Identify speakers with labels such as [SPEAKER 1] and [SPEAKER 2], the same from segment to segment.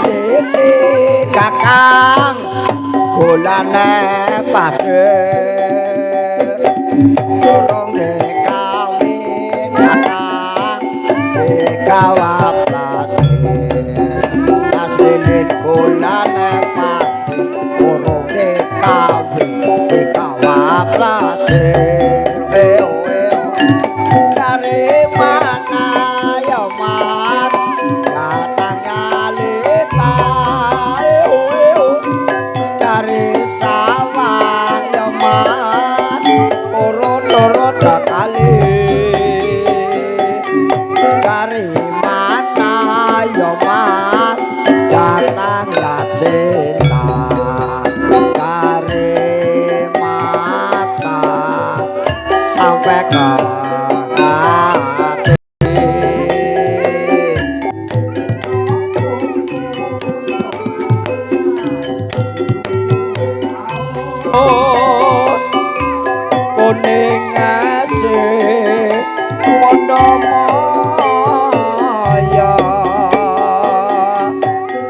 [SPEAKER 1] sini kakang golane pasir durung dikawin kakang dikawap pasir asline golane pasir durung dikawin dikawap pasir dari mana ya mas datangnya lita dari sawah ya mas urut-urut kali dari mana ya mas datangnya cinta dari mata sampai ke kuning asih Mondomoyo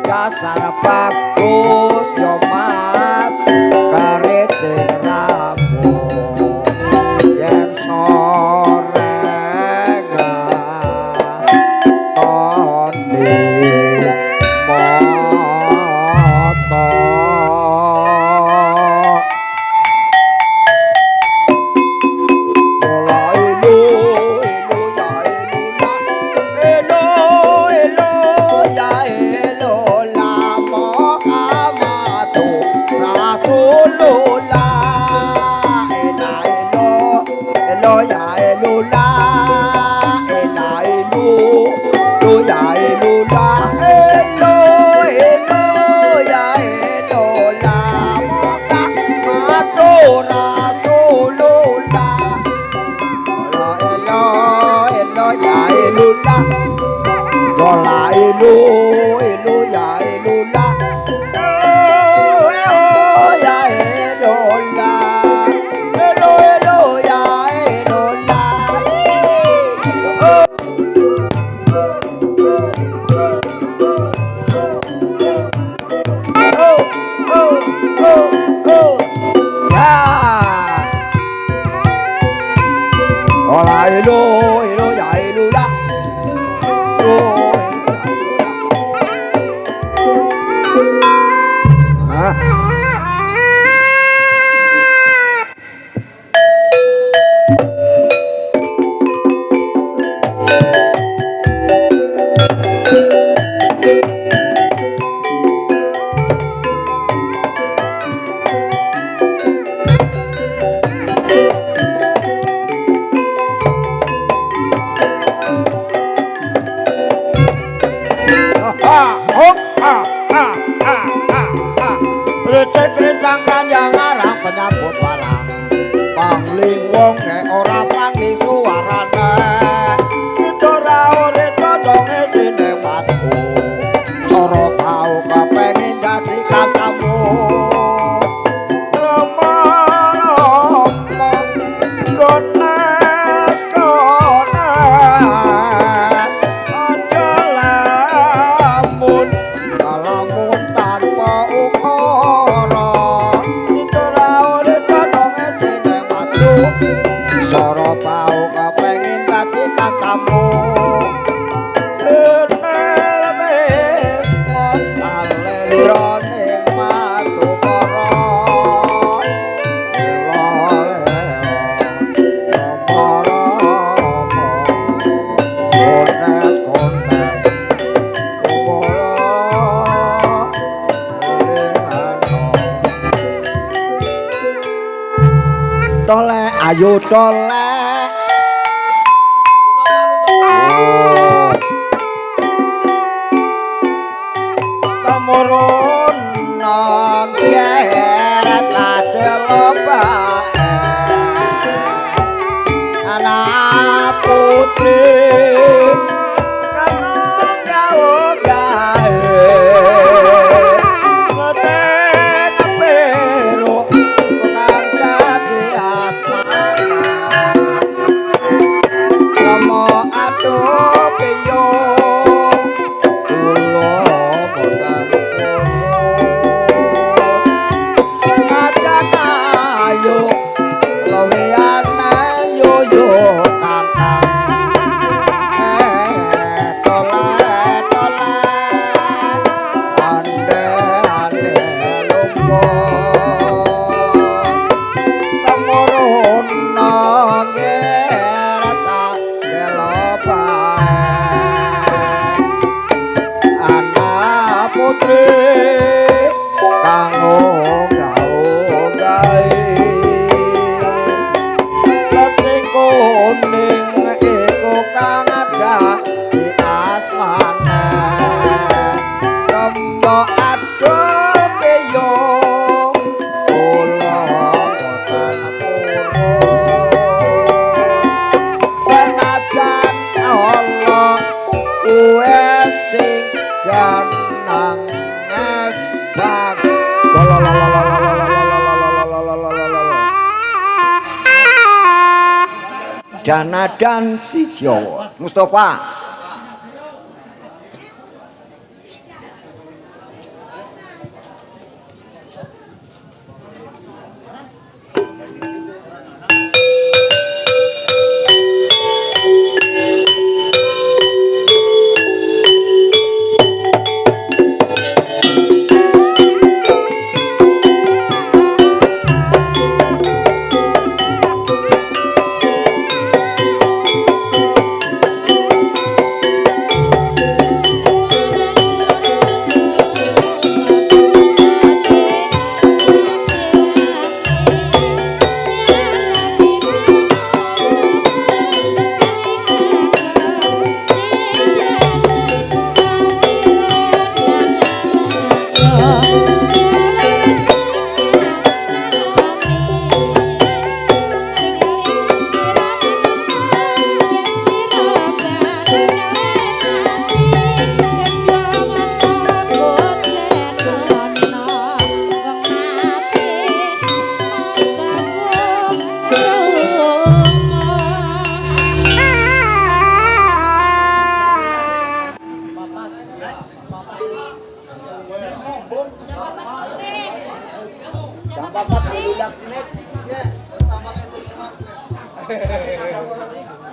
[SPEAKER 1] dasar bagus yo mas keriting rambut yen sore tondi moto Yola ilu ilu ya ilula ya ilula ilu ilu ya ilula ya Yola ilu ilu ya ilula Recek-recang kanjang arang penyambut walang pangling wong nek ora pangling suarane ora urip kodonge sine matu cara tau kepengin dadi katamu Soro pau kepengin dadi kancamu senel wis mosale lironing matu para tole ayo tole tamurun nang yer sadeloba anak putri kanong jauh gawe aduh piyo kula boten putri kang onggah-onggahe leping kuning iku kang ada di asmane rembok adoh peyong kula boten senajan Allah kuwe sing jeneng ebak Dana dan si Jawa Mustafa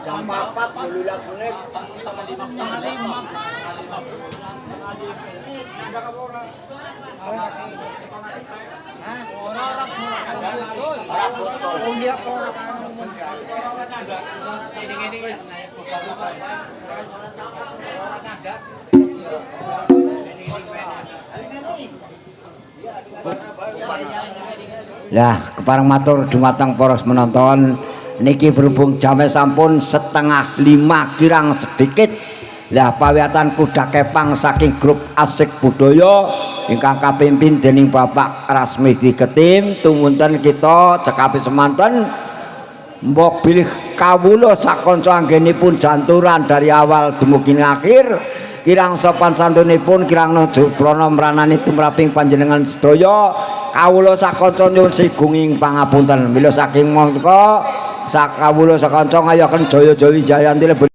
[SPEAKER 1] jam 4 12 menit Lah, kepareng matur dumateng para menonton niki berhubung jamnya sampun 4:30 kirang sedikit. Lah pawiatan kuda kepang saking grup Asik Budaya ingkang kapimpin dening Bapak Rasmidi Ketim tumunten kita cekapi semanten mbok bilih kawula sakanca anggenipun janturan dari awal dumugi akhir kirang sopan santunipun kirang nuju prana mranani tumraping panjenengan sedaya kawula sakanca nyuwun sigunging pangapunten mila saking mongko sakawula sakanca ngayoken jaya-jaya wijayanti